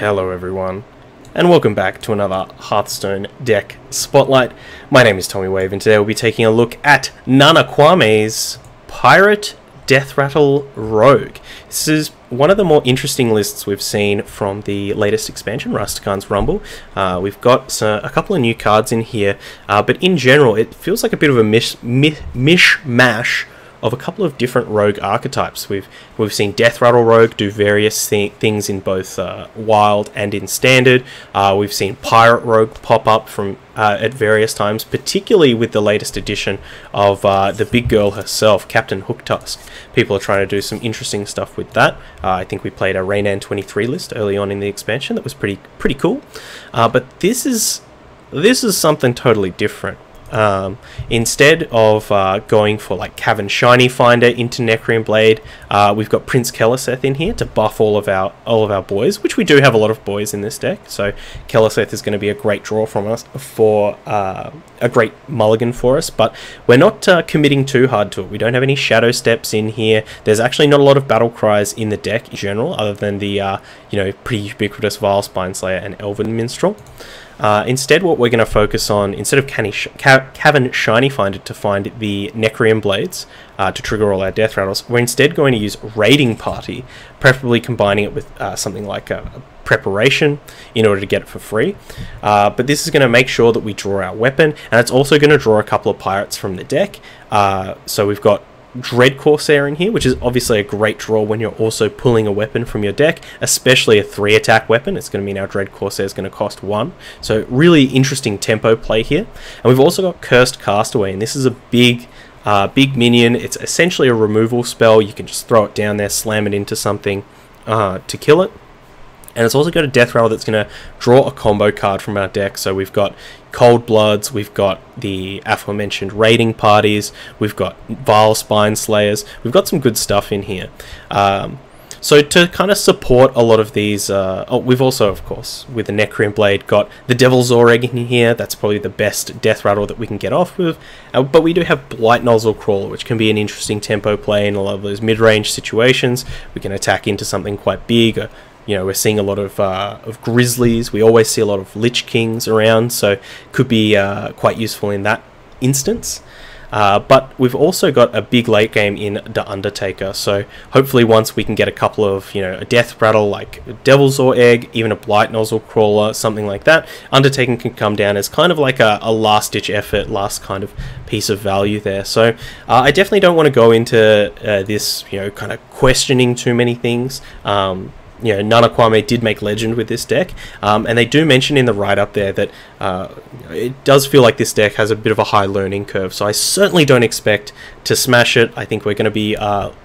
Hello everyone, and welcome back to another Hearthstone deck spotlight. My name is Tommy Wave, and today we'll be taking a look at NanaKwame's Pirate Deathrattle Rogue. This is one of the more interesting lists we've seen from the latest expansion, Rastakhan's Rumble. We've got a couple of new cards in here, but in general it feels like a bit of a mishmash of a couple of different rogue archetypes. We've seen Deathrattle Rogue do various things in both Wild and in Standard. We've seen Pirate Rogue pop up from at various times, particularly with the latest edition of the big girl herself, Captain Hooktusk. People are trying to do some interesting stuff with that. I think we played a Raynan 23 list early on in the expansion that was pretty cool. But this is something totally different. Instead of going for like Cavern Shiny Finder into Necrean Blade, we've got Prince Keleseth in here to buff all of our boys, which we do have a lot of boys in this deck. So Keleseth is going to be a great draw from us for a great mulligan for us, but we're not committing too hard to it. We don't have any Shadow Steps in here. There's actually not a lot of battle cries in the deck in general, other than the pretty ubiquitous Vile Spineslayer and Elven Minstrel. Instead, what we're going to focus on, instead of Cavern Shiny Finder to find the Necrean Blades to trigger all our Death Rattles, we're instead going to use Raiding Party, preferably combining it with something like a Preparation in order to get it for free. But this is going to make sure that we draw our weapon, and it's also going to draw a couple of pirates from the deck. So we've got Dread Corsair in here, which is obviously a great draw when you're also pulling a weapon from your deck, especially a 3-attack weapon. It's going to mean our Dread Corsair is going to cost 1. So really interesting tempo play here. And we've also got Cursed Castaway, and this is a big minion. It's essentially a removal spell. You can just throw it down there, slam it into something to kill it. And it's also got a Deathrattle that's going to draw a combo card from our deck. So we've got Cold Bloods, we've got the aforementioned Raiding Parties, we've got Vile Spineslayers, we've got some good stuff in here. So to kind of support a lot of these, we've also, of course, with the Necrean Blade, got the Devil's Zoreg in here. That's probably the best Deathrattle that we can get off with. But we do have Blight Nozzle Crawler, which can be an interesting tempo play in a lot of those mid-range situations. We can attack into something quite big. We're seeing a lot of Grizzlies. We always see a lot of Lich Kings around, so could be quite useful in that instance. But we've also got a big late game in the Undertaker, so hopefully once we can get a couple of, a Death Rattle like Devil's Egg, even a Blight Nozzle Crawler, something like that, Undertaking can come down as kind of like a last-ditch effort, last kind of piece of value there. So I definitely don't want to go into this, kind of questioning too many things. NanaKwame did make Legend with this deck, and they do mention in the write-up there that it does feel like this deck has a bit of a high learning curve, so I certainly don't expect to smash it. I think we're going to be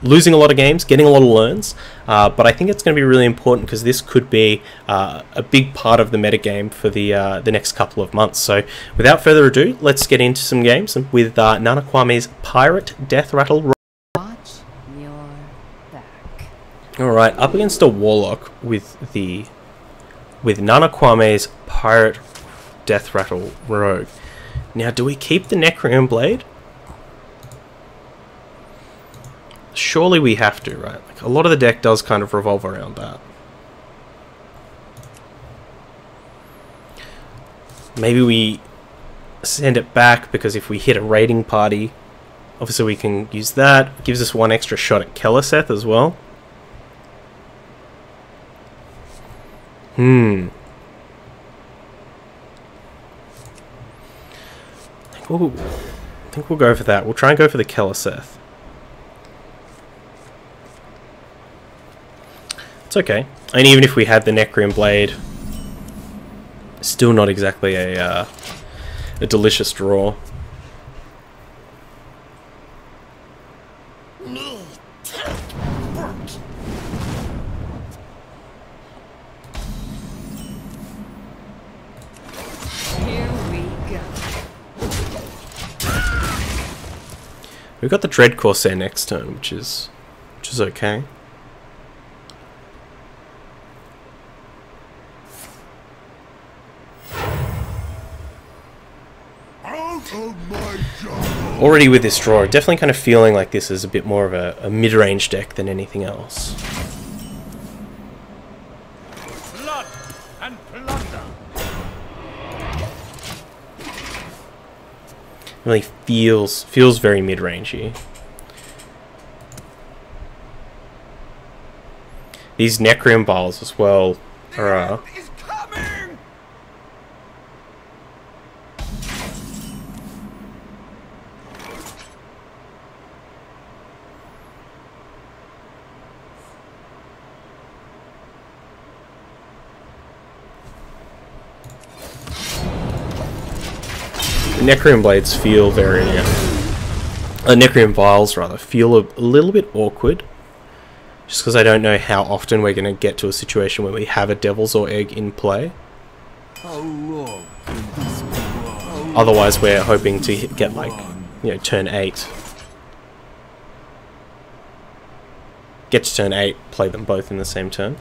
losing a lot of games, getting a lot of learns, but I think it's going to be really important because this could be a big part of the metagame for the next couple of months. So without further ado, let's get into some games with NanaKwame's Pirate Deathrattle. Alright, up against a Warlock with NanaKwame's Pirate Deathrattle Rogue. Now, do we keep the Necrean Blade? Surely we have to, right? Like, a lot of the deck does kind of revolve around that. Maybe we send it back, because if we hit a Raiding Party, obviously we can use that. It gives us one extra shot at Keleseth as well. I think we'll go for that. We'll try and go for the Keleseth. It's okay. And even if we had the Necrean Blade, still not exactly a delicious draw. We've got the Dread Corsair next turn, which is okay. Already with this draw, definitely kind of feeling like this is a bit more of a mid-range deck than anything else. Really feels very mid-rangey. These Necrim Vials as well are Necrim Blades feel very... Necrim Vials, rather, feel a little bit awkward. Just because I don't know how often we're going to get to a situation where we have a Devil's Or Egg in play. Otherwise, we're hoping to get, like, you know, turn 8. Get to turn 8, play them both in the same turn.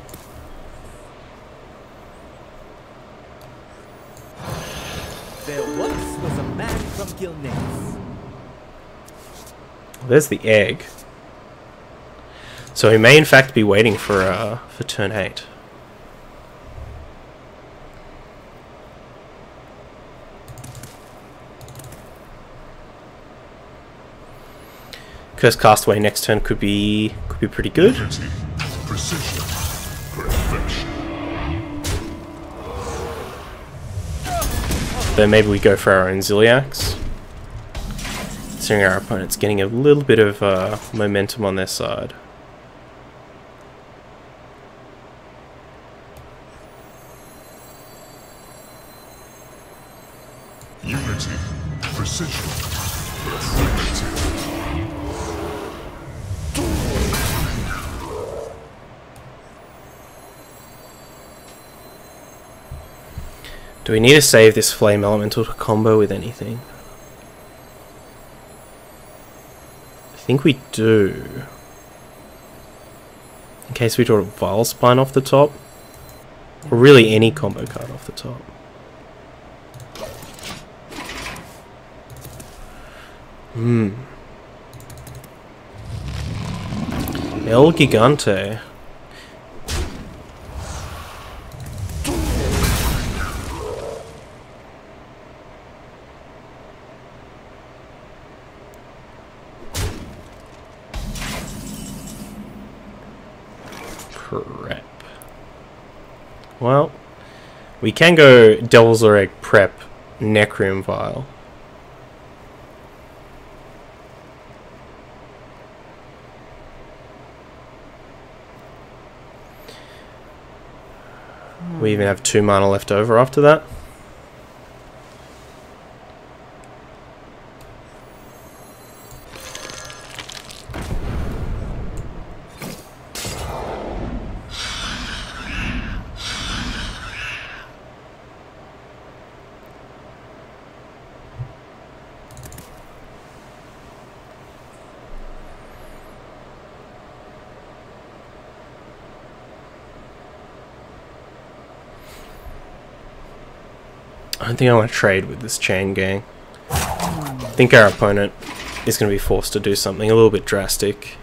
There's the egg. So he may in fact be waiting for turn 8. Curse Castaway next turn could be pretty good. Precision, perfection. Then maybe we go for our own Ziliax. Considering our opponent's getting a little bit of momentum on their side. Unity, precision, perfection. Do we need to save this Flame Elemental to combo with anything? I think we do. In case we draw a Vile Spine off the top. Or really any combo card off the top. El Gigante. Prep. Well, we can go Devil's Or Egg Prep Necrim Vial. We even have 2 mana left over after that. I don't think I want to trade with this chain gang. I think our opponent is going to be forced to do something a little bit drastic.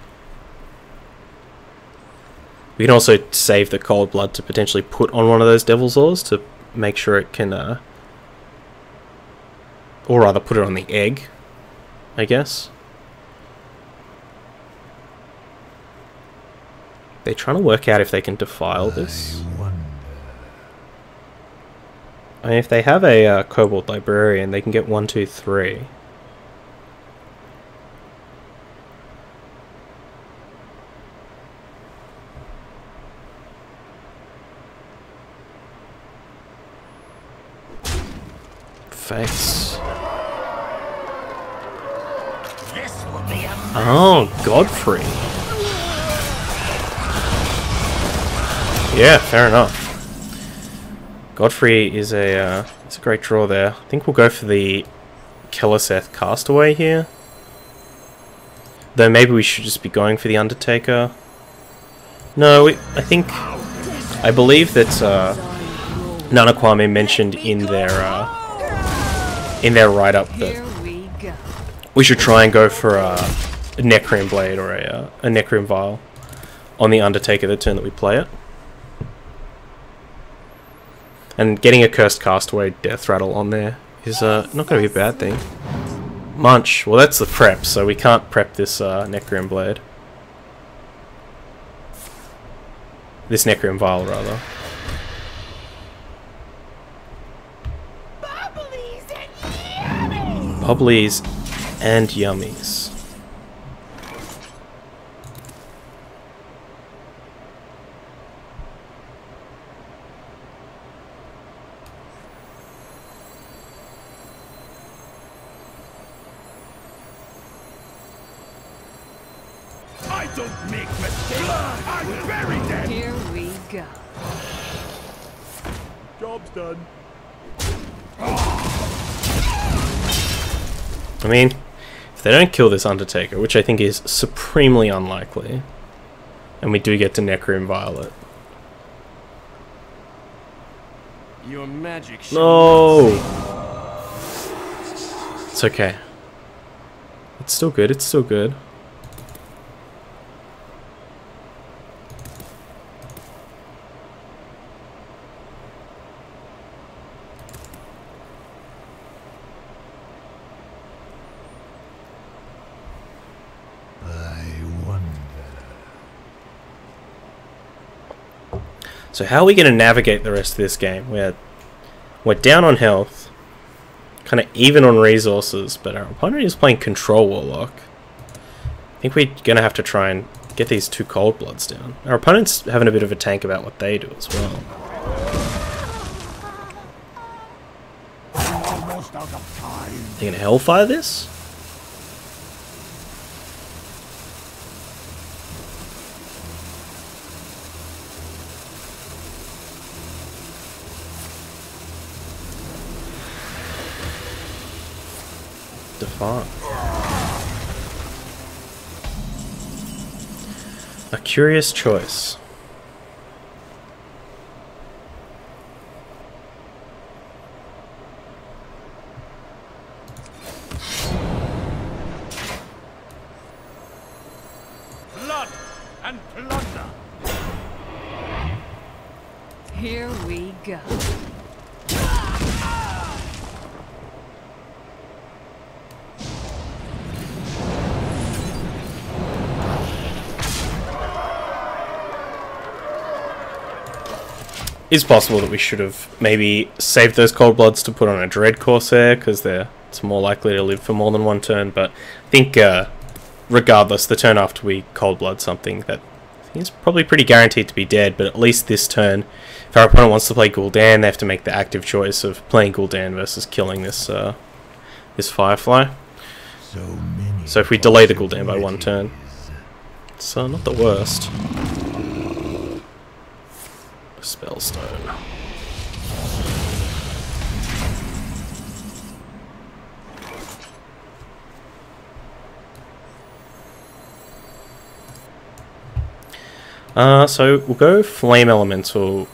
We can also save the Cold Blood to potentially put on one of those Devil's Oars to make sure it can... or rather put it on the egg, I guess. They're trying to work out if they can defile this. I mean, if they have a Kobold Librarian, they can get 1, 2, 3. Face. Oh, Godfrey. Yeah, fair enough. Godfrey is it's a great draw there. I think we'll go for the Keleseth Castaway here. Though maybe we should just be going for the Undertaker. No, I believe that NanaKwame mentioned in their write-up that we should try and go for a Necrim Blade or a Necrim Vial on the Undertaker the turn that we play it. And getting a Cursed Castaway Deathrattle on there is not going to be a bad thing. Munch. Well, that's the prep, so we can't prep this Necrim Blade. This Necrim Vial, rather. Bubblies and yummies. I don't make mistakes. I'm very dead. Here we go. Job's done. I mean, if they don't kill this Undertaker, which I think is supremely unlikely, and we do get to Necrim Violet. Your magic. No! It's okay. It's still good, it's still good. So how are we going to navigate the rest of this game? We're down on health, kind of even on resources, but our opponent is playing Control Warlock. I think we're going to have to try and get these 2 Cold Bloods down. Our opponent's having a bit of a tank about what they do as well. Almost out of time. They going to Hellfire this? Defiant. A curious choice. Blood and plunder. Here we go. It's possible that we should have maybe saved those Cold Bloods to put on a Dread Corsair, because it's more likely to live for more than one turn, but I think regardless, the turn after we Cold Blood something that I think is probably pretty guaranteed to be dead, but at least this turn, if our opponent wants to play Gul'dan, they have to make the active choice of playing Gul'dan versus killing this this Firefly. So if we delay the Gul'dan by 1 turn, it's not the worst. Spellstone. So we'll go Flame Elemental,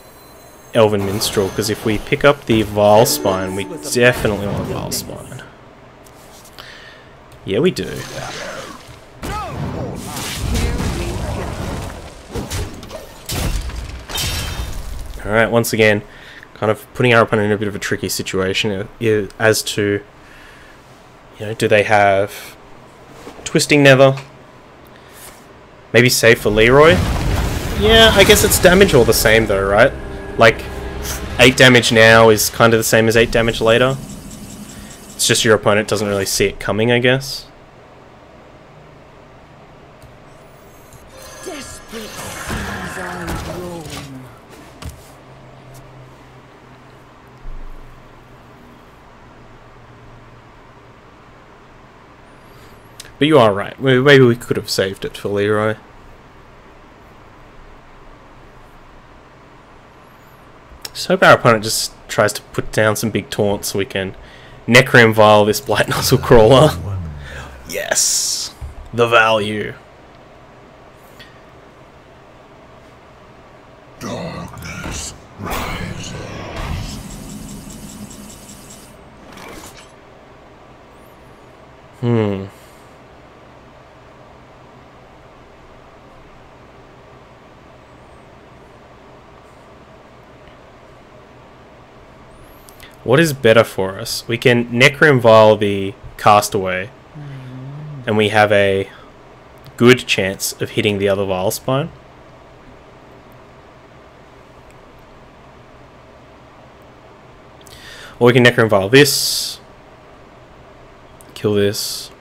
Elven Minstrel, because if we pick up the Vile Spine, we definitely want Vile Spine. Yeah, we do. Alright, once again, kind of putting our opponent in a bit of a tricky situation as to, do they have Twisting Nether? Maybe save for Leroy? Yeah, I guess it's damage all the same though, right? Like, 8 damage now is kind of the same as 8 damage later. It's just your opponent doesn't really see it coming, I guess. Desperate seas I roam. But you are right. Maybe we could have saved it for Leroy. Just hope our opponent just tries to put down some big taunts so we can Necrim Vial this Blight Nozzle Crawler. Yes! The value. Darkness rises. What is better for us? We can Necrim Vial the Castaway, and we have a good chance of hitting the other Vilespine. Or we can Necron Vile this, kill this,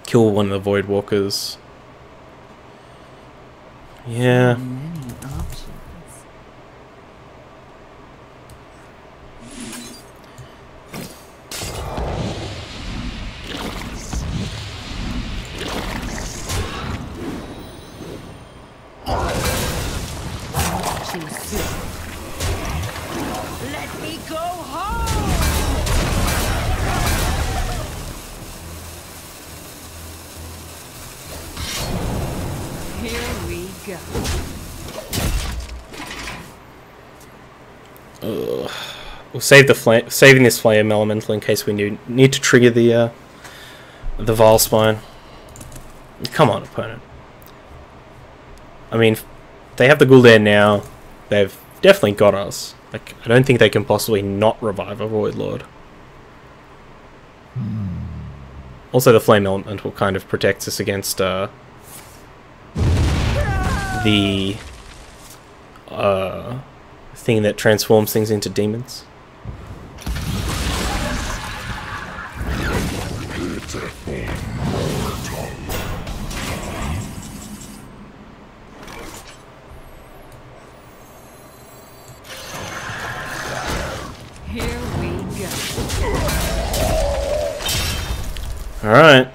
kill one of the Void Walkers. Yeah. Many options. Let me go home! Here we go. We'll save the saving this Flame Elemental in case we need to trigger the Vilespine. Come on, opponent. I mean, they have the Gul'dan now. They've definitely got us. Like, I don't think they can possibly not revive a Void Lord. Also, the Flame Elemental kind of protects us against the thing that transforms things into demons. Here we go. Alright.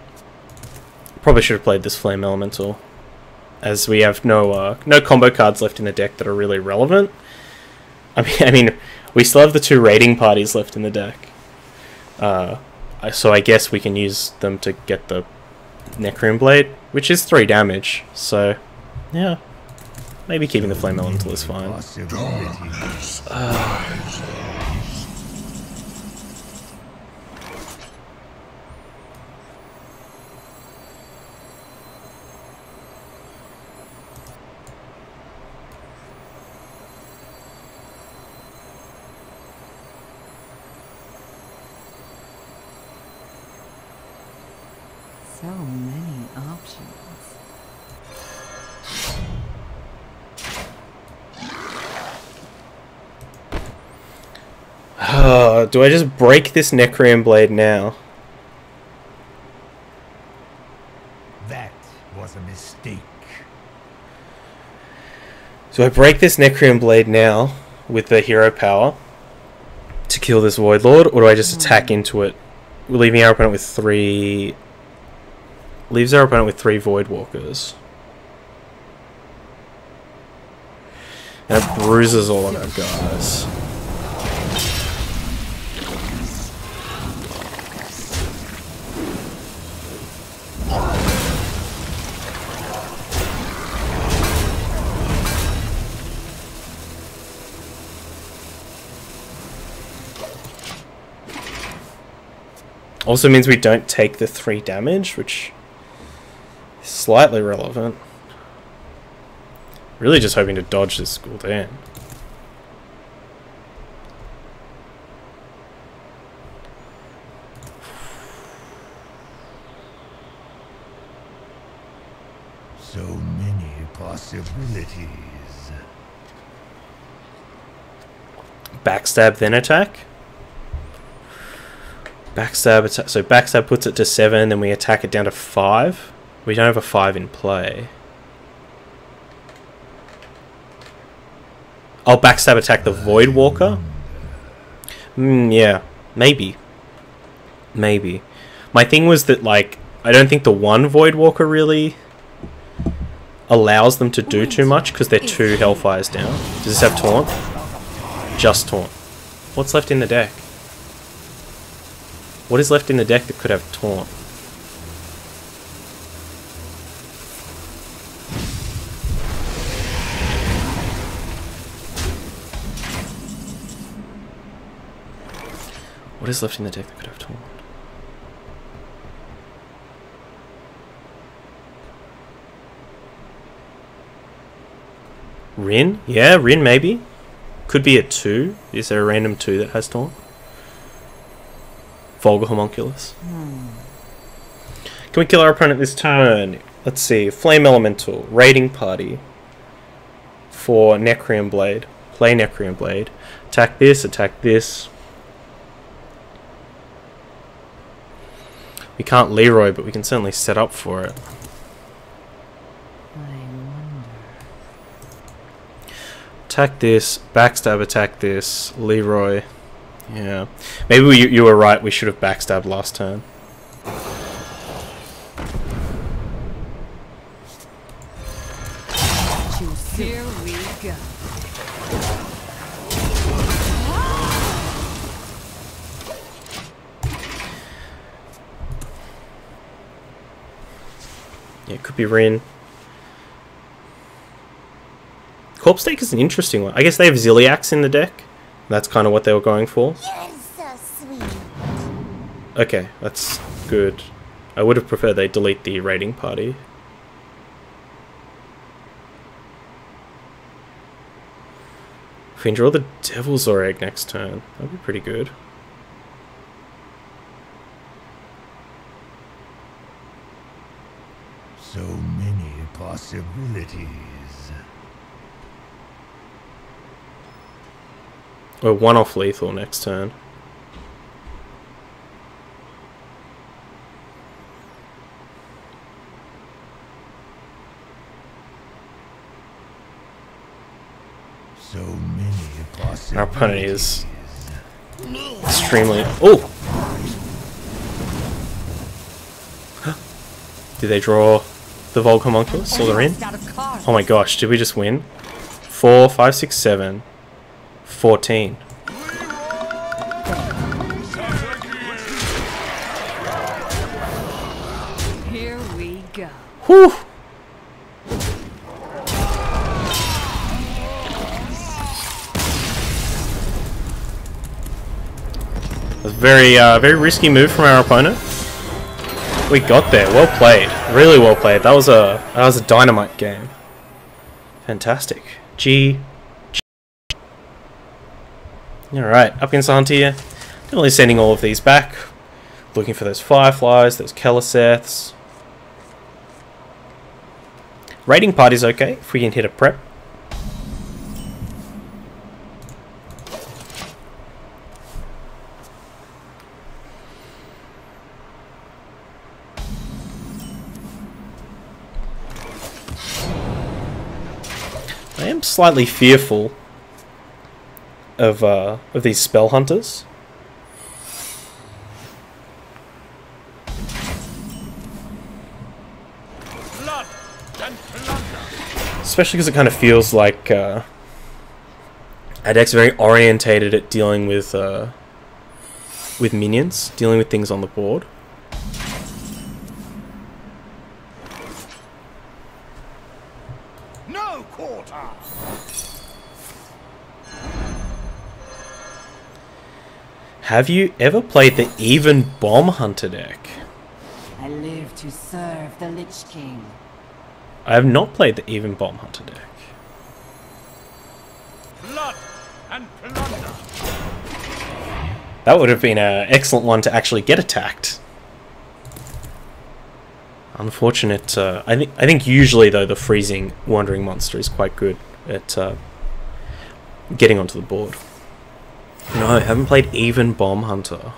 Probably should have played this Flame Elemental, as we have no combo cards left in the deck that are really relevant. I mean, we still have the 2 raiding parties left in the deck. So I guess we can use them to get the Necron Blade, which is 3 damage. So, yeah. Maybe keeping the Flame Elemental is fine. So many options. Do I just break this Necron Blade now? That was a mistake. Do I break this Necron Blade now with the hero power to kill this Void Lord, or do I just attack into it, leaving our opponent with 3... Leaves our opponent with 3 Void Walkers. And it bruises all of our guys. Also means we don't take the 3 damage, which is slightly relevant. Really just hoping to dodge this Gul'dan. So many possibilities. Backstab, then attack. Backstab, so backstab puts it to 7, then we attack it down to 5. We don't have a 5 in play. Oh, backstab attack the Void Walker? Yeah, maybe. Maybe. My thing was that, like, I don't think the 1 Void Walker really allows them to do too much because they're 2 Hellfires down. Does this have Taunt? Just Taunt. What's left in the deck? What is left in the deck that could have Taunt? What is left in the deck that could have Taunt? Rin? Yeah, Rin maybe. Could be a 2. Is there a random 2 that has Taunt? Vulgar Homunculus. Can we kill our opponent this turn? Let's see. Flame Elemental. Raiding Party. For Necrium Blade. Play Necrium Blade. Attack this, attack this. We can't Leroy, but we can certainly set up for it. I wonder. Attack this, backstab, attack this, Leroy. Yeah. Maybe you were right, we should have backstabbed last turn. Here we go. Yeah, it could be Rin. Corpse Stake is an interesting one. I guess they have Ziliax in the deck. That's kind of what they were going for. You're so sweet. Okay, that's good. I would have preferred they delete the Raiding Party. If we can draw the Devil's Egg next turn, that'd be pretty good. So many possibilities. Or one off lethal next turn. So many possibilities. Our opponent is extremely... Oh! Did they draw the Vulgar Homunculus or the Rin? Oh my gosh, did we just win? 4, 5, 6, 7, 14. Here we go. Whew! It was very risky move from our opponent. We got there. Well played. Really well played. That was a dynamite game. Fantastic. G. Alright, up against the Hunter here. Definitely sending all of these back. Looking for those Fireflies, those Keleseths. Raiding Party's okay if we can hit a prep. I am slightly fearful of these spell hunters. Blood and plunder. Especially because it kind of feels like our deck's very orientated at dealing with minions, dealing with things on the board. No quarter. Have you ever played the Even Bomb Hunter deck? I live to serve the Lich King. I have not played the Even Bomb Hunter deck. Blood and plunder. That would have been an excellent one to actually get attacked. Unfortunate. I think usually though the freezing wandering monster is quite good at getting onto the board. No, I haven't played Even Bomb Hunter.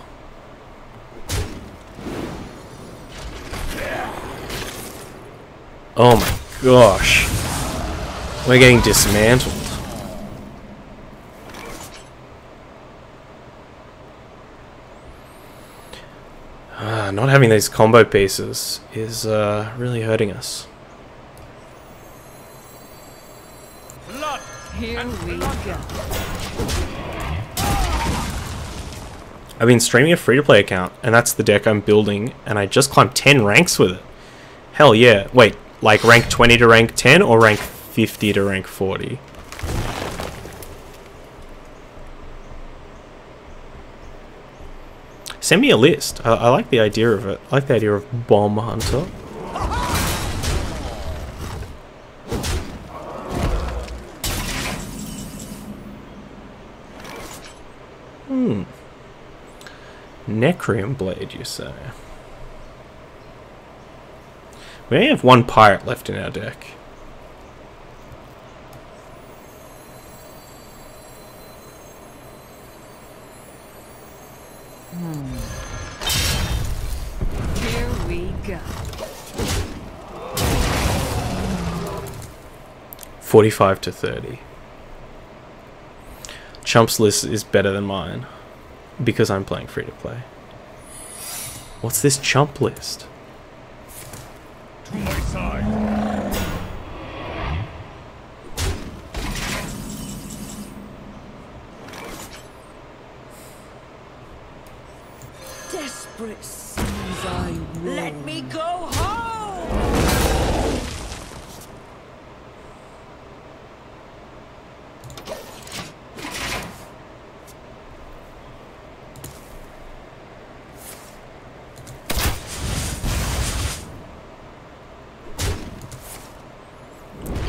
Oh my gosh. We're getting dismantled. Not having these combo pieces is really hurting us. Blood Here and we plunder. go. I've been streaming a free-to-play account, and that's the deck I'm building, and I just climbed 10 ranks with it. Hell yeah. Wait, like rank 20 to rank 10, or rank 50 to rank 40? Send me a list. I like the idea of it. I like the idea of Bomb Hunter. Necreum Blade, you say? We only have one pirate left in our deck. Here we go. 45 to 30. Chump's list is better than mine because I'm playing free to play. What's this chump list? To my side. Desperate seas I roam. Let me go home!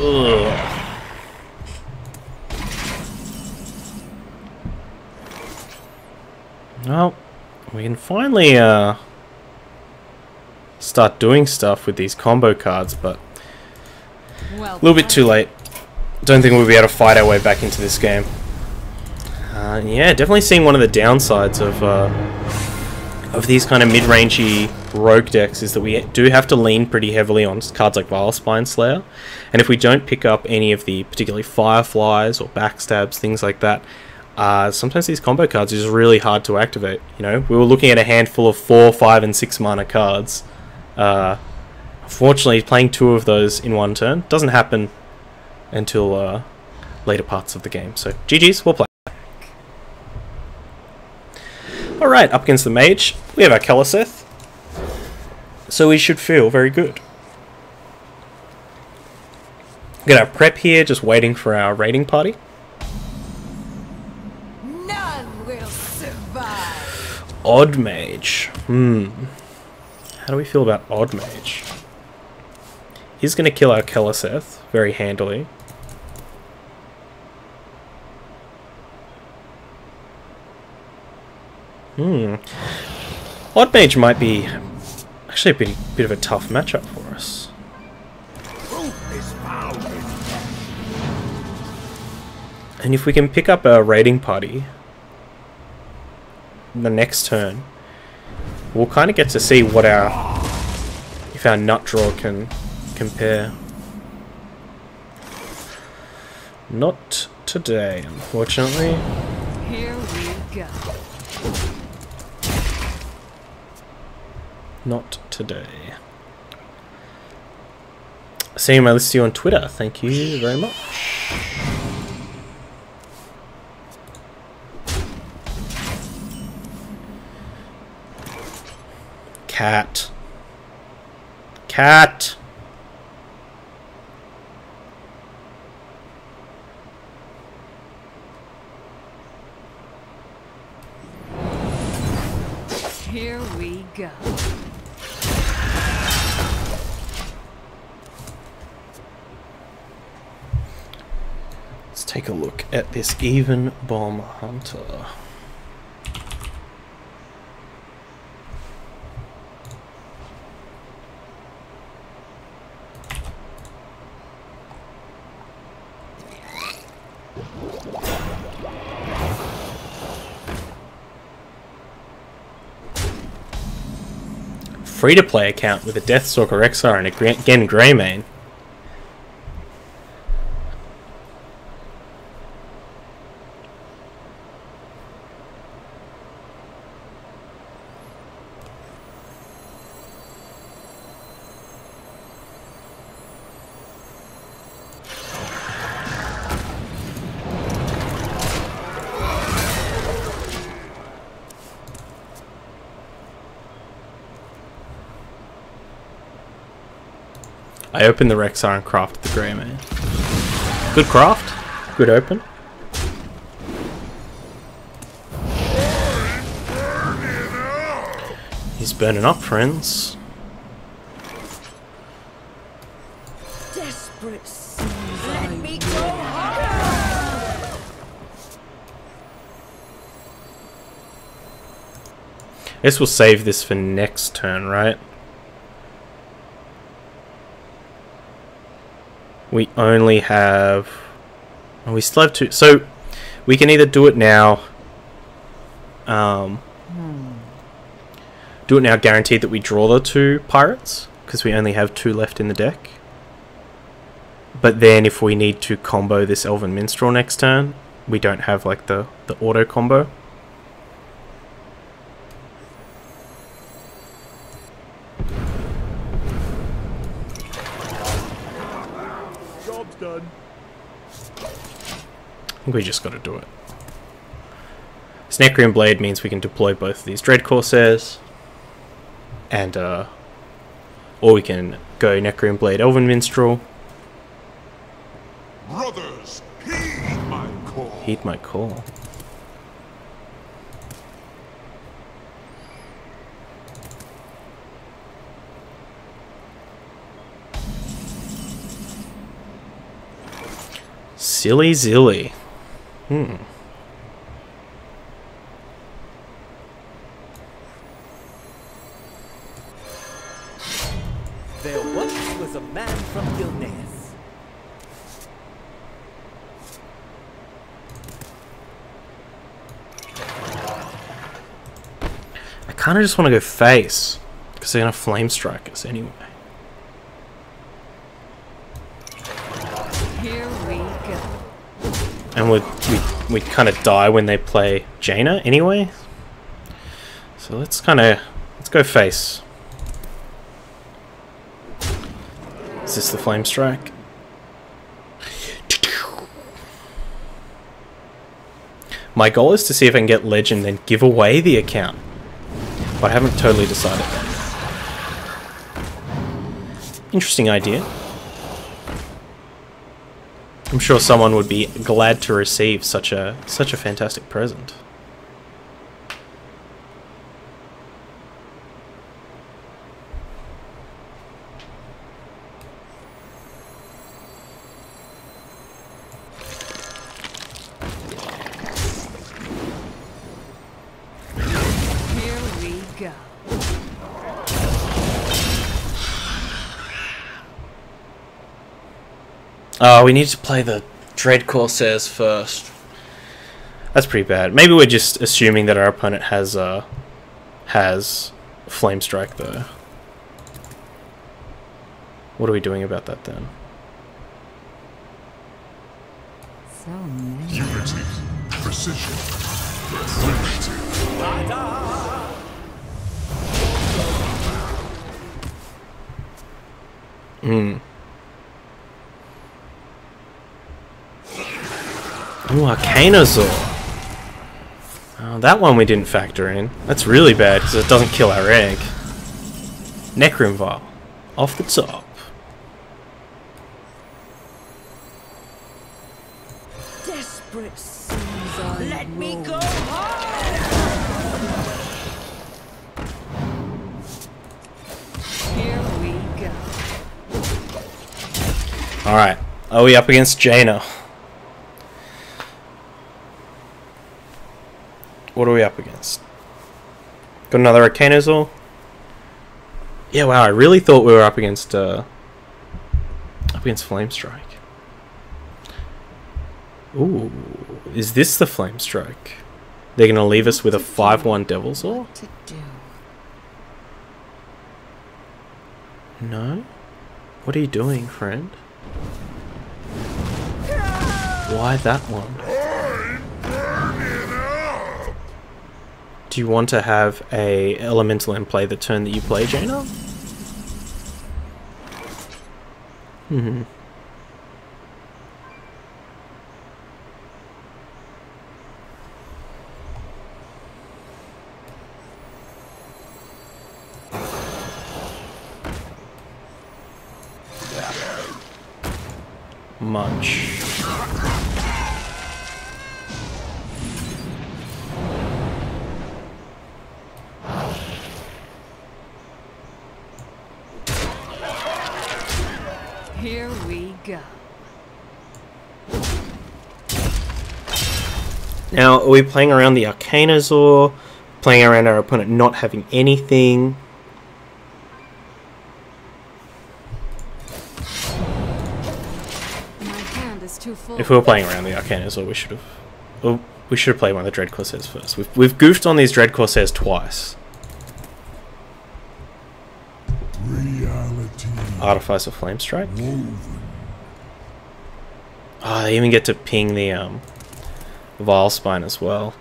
Ugh. Well, we can finally start doing stuff with these combo cards, but a little bit too late. Don't think we'll be able to fight our way back into this game. Yeah, definitely seeing one of the downsides of these kind of mid-rangey rogue decks is that we do have to lean pretty heavily on cards like Vilespine Slayer, and if we don't pick up any of the particularly Fireflies or Backstabs, things like that, sometimes these combo cards are just really hard to activate. You know, we were looking at a handful of 4, 5, and 6 mana cards. Unfortunately, playing 2 of those in one turn doesn't happen until later parts of the game. So GG's, we'll play. Alright, up against the mage, we have our Keleseth. So we should feel very good. We're gonna have prep here, just waiting for our raiding party. None will survive. Odd Mage. How do we feel about Odd Mage? He's gonna kill our Keleseth very handily. Odd Mage might be actually a bit of a tough matchup for us. Proof is found in And if we can pick up a raiding party the next turn, we'll kind of get to see what if our nut draw can compare. Not today, unfortunately. Here we go. Not today. Seeing my list to you on Twitter, thank you very much. Cat. Cat. Here we go. Let's take a look at this Even Bomb Hunter. Free-to-play account with a Deathstalker XR and a Gen Greymane. I opened the Rexar and crafted the Greymane. Good craft. Good open. He's burning up, friends. Desperate seas. Let me go home. I guess we'll save this for next turn, right? We only have... Oh, we still have two. So, we can either do it now... Do it now guaranteed that we draw the 2 pirates, because we only have 2 left in the deck. But then if we need to combo this Elven Minstrel next turn, we don't have like the auto combo. Job's done. I think we just got to do it. Sneckery Blade means we can deploy both of these Dread Corsairs. And, or we can go Necrean Blade, Elven Minstrel. Brothers, heed my call. Heed my call. Silly Zilly. There once was a man from Gilneas. I kind of just want to go face, because they're going to flame strike us anyway. Here we go. And we kind of die when they play Jaina anyway. So let's go face. Is this the flame strike? My goal is to see if I can get legend and give away the account. But I haven't totally decided. Interesting idea. I'm sure someone would be glad to receive such a fantastic present. Oh, we need to play the Dread Corsairs first. That's pretty bad. Maybe we're just assuming that our opponent has Flame Strike though. What are we doing about that then? So many. Unity, precision, Ooh, Arcanazor. Oh, that one we didn't factor in. That's really bad because it doesn't kill our egg. Necrim Vial. Off the top. Desperate sins on Let me go Here we go. Alright. Are we up against Jaina? What are we up against? Got another Arcanazor? Yeah, wow, I really thought we were up against Flame Strike. Ooh, is this the Flame Strike? They're gonna leave us with a 5/1 Devil's Oar? What to do? No? What are you doing, friend? Why that one? Do you want to have a elemental in play the turn that you play, Jaina? Much. Here we go. Now, are we playing around the Arcanazor, playing around our opponent not having anything. My hand is too full. If we were playing around the Arcanas, or we should have... Well, we should have played one of the Dread Corsairs first. We've goofed on these Dread Corsairs twice. Reality Artificer Flamestrike. woven. Oh, they even get to ping the Vilespine as well.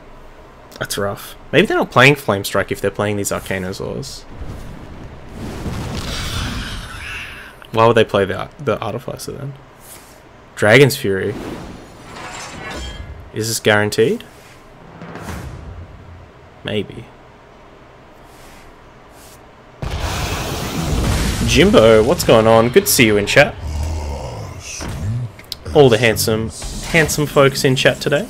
That's rough. Maybe they're not playing Flamestrike if they're playing these Arcanosaurs. Why would they play the Artificer then? Dragon's Fury. Is this guaranteed? Maybe. Jimbo, what's going on? Good to see you in chat. All the handsome folks in chat today.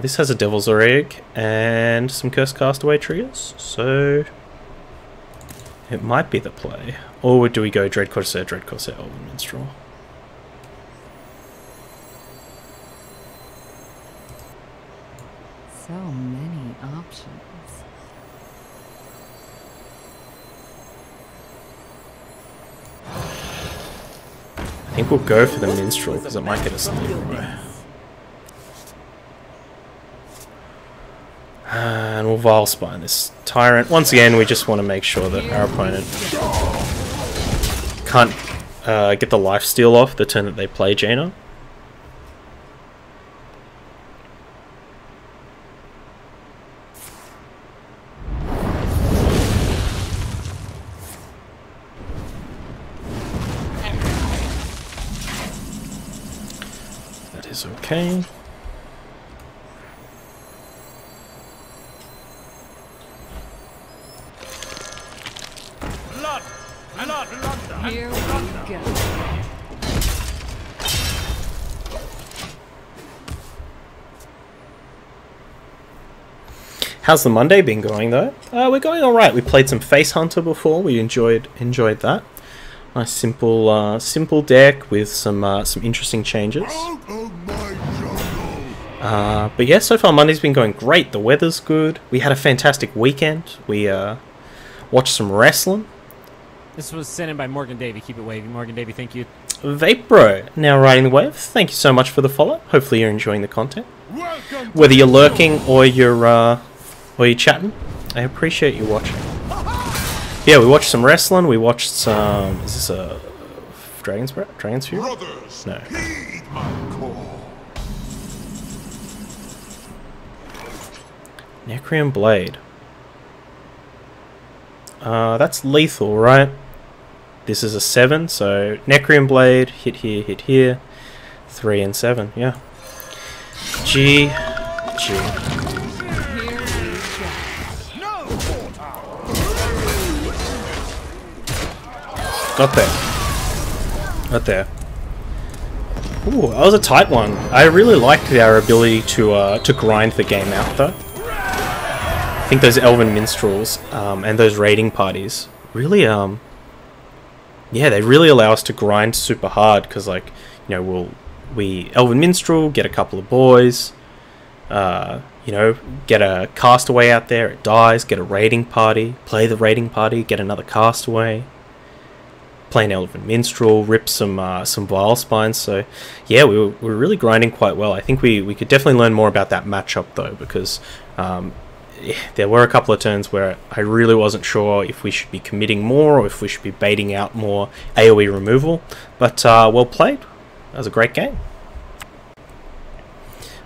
This has a Devil's Egg and some Cursed Castaway triggers, so it might be the play. Or do we go Dread Corsair, Elven Minstrel? So many options. I think we'll go for the Minstrel because it might get us the leeway. And we'll Vilespine this Tyrant. Once again, we just want to make sure that our opponent can't get the lifesteal off the turn that they play Jaina. That is okay. Here we go. How's the Monday been going though? We're going all right. We played some Face Hunter before. We enjoyed that. Nice simple deck with some interesting changes. Out of my jungle. But yeah, so far Monday's been going great. The weather's good. We had a fantastic weekend. We watched some wrestling. This was sent in by Morgan Davey. Keep it wavy. Morgan Davey, thank you. Vape Bro, now riding the wave. Thank you so much for the follow. Hopefully you're enjoying the content. Welcome to Whether you're lurking or you're chatting, I appreciate you watching. Yeah, we watched some wrestling. We watched some. Is this a Dragon's Fury? brothers. No. Heed my call. Necrium Blade. That's lethal, right? This is a 7, so Necrium Blade, hit here, 3 and 7, yeah. G. Here we go. No mortar. Got there. Ooh, that was a tight one. I really liked our ability to grind the game out, though. I think those Elven Minstrels and those raiding parties really, yeah, they really allow us to grind super hard because, like, you know, we Elven Minstrel, get a couple of boys, you know, get a castaway out there, it dies, get a raiding party, play the raiding party, get another castaway, play an Elven Minstrel, rip some Vilespines. So yeah, we were really grinding quite well. I think we could definitely learn more about that matchup though, because there were a couple of turns where I really wasn't sure if we should be committing more or if we should be baiting out more AoE removal. But well played. That was a great game.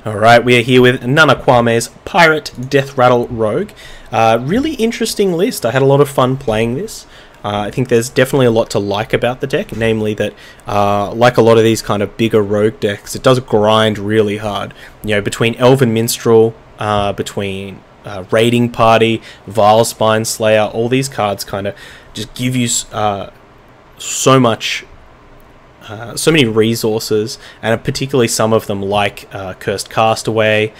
Alright, we are here with NanaKwame's Pirate Deathrattle Rogue. Really interesting list. I had a lot of fun playing this. I think there's definitely a lot to like about the deck, namely that, like a lot of these kind of bigger rogue decks, it does grind really hard. You know, between Elven Minstrel, between Raiding Party, Vilespine Slayer, all these cards kind of just give you so many resources, and particularly some of them like Cursed Castaway,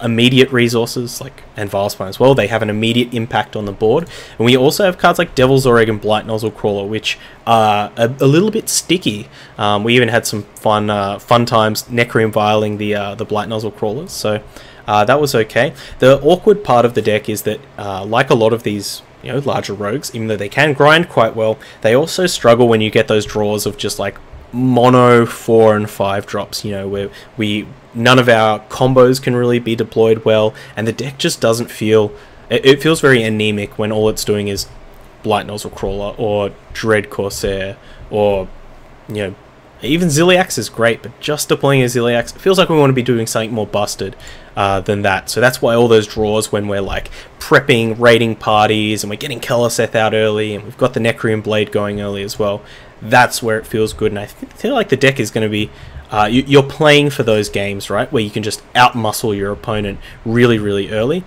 immediate resources, like, and Vilespine as well. They have an immediate impact on the board. And we also have cards like Devil's Egg and Blight Nozzle Crawler, which are a little bit sticky. We even had some fun times Necrium viling the Blight Nozzle Crawlers. So that was okay. The awkward part of the deck is that, like a lot of these, you know, larger rogues, even though they can grind quite well, they also struggle when you get those draws of just like mono 4 and 5 drops, you know, where none of our combos can really be deployed well, and the deck just doesn't feel, it feels very anemic when all it's doing is Blight Nozzle Crawler or Dread Corsair, or, you know, even Ziliax is great, but just deploying a Ziliax, it feels like we want to be doing something more busted than that. So that's why all those draws, when we're like prepping raiding parties and we're getting Keloseth out early and we've got the Necrean Blade going early as well, that's where it feels good. And I feel like the deck is going to be, you're playing for those games, right, where you can just outmuscle your opponent really, really early.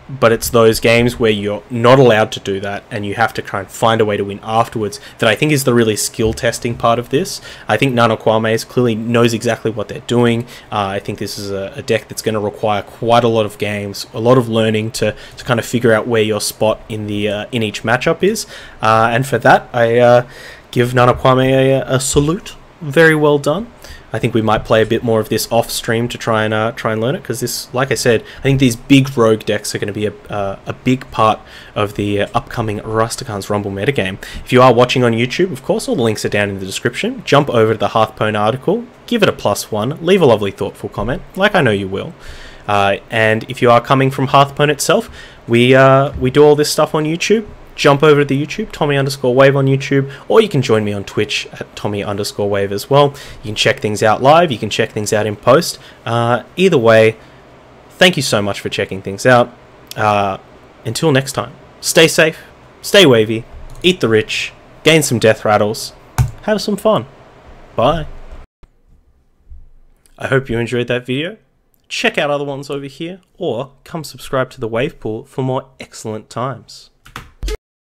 But it's those games where you're not allowed to do that and you have to try and find a way to win afterwards that I think is the really skill testing part of this. I think NanaKwame's clearly knows exactly what they're doing. I think this is a deck that's going to require quite a lot of games, a lot of learning to kind of figure out where your spot in the in each matchup is. And for that, I give NanaKwame a salute. Very well done. I think we might play a bit more of this off stream to try and learn it, because this, like I said, I think these big rogue decks are going to be a big part of the upcoming Rastakhan's Rumble metagame. If you are watching on YouTube, of course, all the links are down in the description. Jump over to the Hearthstone article, give it a +1, leave a lovely thoughtful comment, like I know you will. And if you are coming from Hearthstone itself, we do all this stuff on YouTube. Jump over to the YouTube, Tommy_Wave on YouTube, or you can join me on Twitch at Tommy_Wave as well. You can check things out live, you can check things out in post. Either way, thank you so much for checking things out. Until next time, stay safe, stay wavy, eat the rich, gain some death rattles, have some fun. Bye. I hope you enjoyed that video. Check out other ones over here, or come subscribe to the Wave Pool for more excellent times.